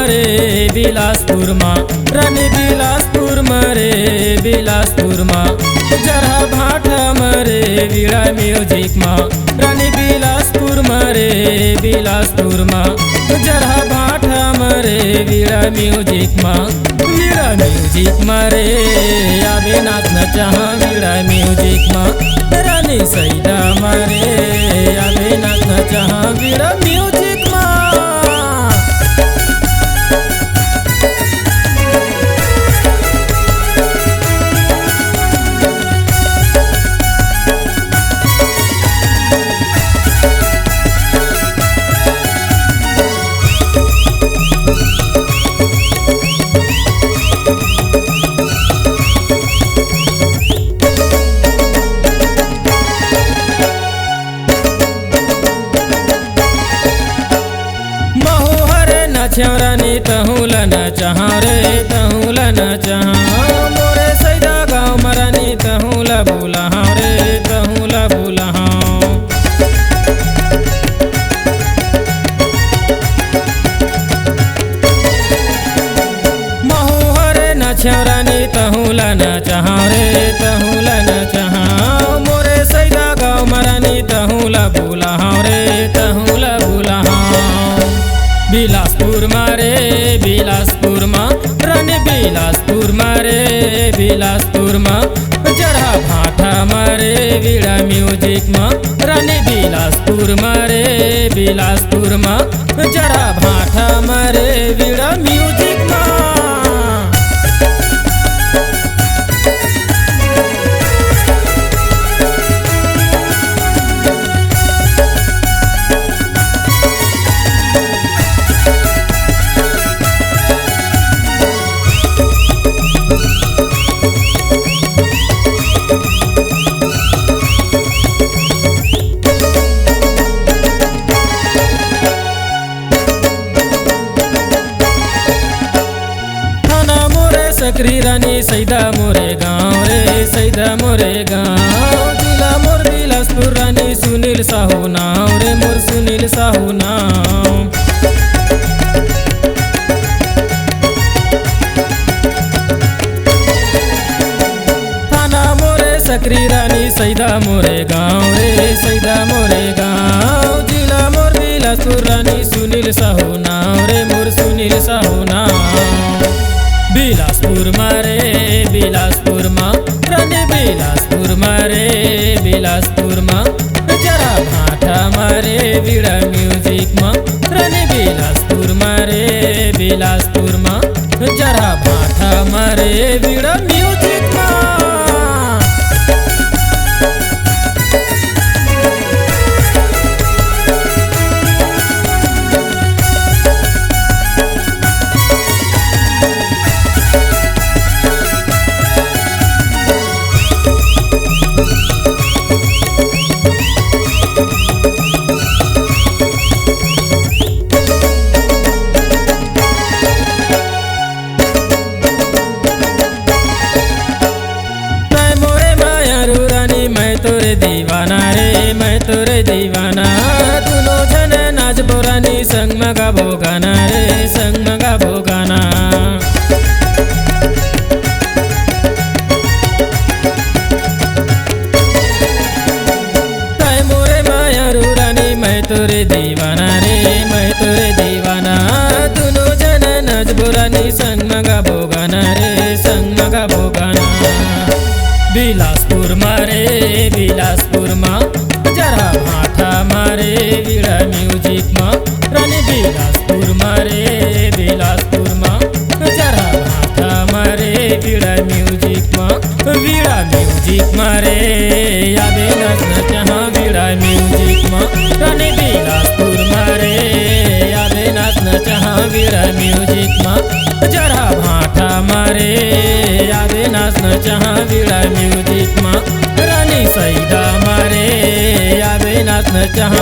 रे बिलासपुर माँ, रानी बिलासपुर रे बिलासपुर माँ, जरा भाट मरे वीणा म्यूजिक माँ, रानी बिलासपुर रे बिलासपुर माँ, जरा भाट मरे वीणा म्यूजिक माँ, वीणा म्यूजिक मारे आवे नाचना चाह वीणा म्यूजिक माँ, रानी सैदा मारे आवे नाचना चाह वीणा म्यूजिक माँ। रानी तहुला न चाह रे तहुला न चाह मोरे सैदा गाँव मरानी तहुला बोला रे तहुला बोला महुहरे न छेवरानी तहुला न चाह रे तहुला न चाह मोरे सैदा गाँव मरानी तहुला बोला रे तहुला बोला। बिलासपुर मारे बिलासपुर माँ, रानी बिलासपुर मारे बिलासपुर माँ, जरा भाटा मारे वीणा म्यूजिक माँ, रानी बिलासपुर मारे बिलासपुर माँ, जरा भाटा मारे वीणा म्यूजिक माँ। सकरी रानी सैदा मोरे गाँव रे सैदा मोरे गाँव, जिला मोर बिलासपुर रानी सुनील साहू नाव रे मोर सुनील साहू नाव। थाना मोरे सकरी रानी सैदा मोरे गाँव रे सैदा मोरे गाँव, जिला मोर बिलासपुर रानी सुनील साहू नाव रे मोर सुनील साहू नाव। बिलासपुर मारे बिलासपुर माँ, रानी बिलासपुर मारे बिलासपुर माँ, जरा भाटा मारे वीणा म्यूजिक माँ, रानी बिलासपुर मारे बिलासपुर माँ, जरा भाटा मारे वीणा म्यूजिक माँ। मैं तोरे दीवाना रे मैं तोरे दीवाना, दोनों जन नाच बोरानी संग मगा भोगाना रे संग मगा भोगाना। ताय मोरे माया रूरानी मैं तोरे दीवाना रे मैं तोरे दीवाना, दोनों जन नाच बोरानी संग मगा भोगाना रे संग मगा भोगाना। बिलासपुर मारे बिलासपुर माँ, जरा भाटा मारे वीणा म्यूजिक माँ, रानी बिलासपुर मारे बिलासपुर माँ, जरा भाटा मारे वीणा म्यूजिक माँ, वीणा म्यूजिक मारे आवे नाचना चाह वीणा म्यूजिक माँ, रानी बिलासपुर मारे आवे नाचना चाह वीणा म्यूजिक माँ, जरा भाटा मारे आवे नाचना चाह वीणा म्यूजिक माँ, रानी सैदा मारे आवे नाचना चाह।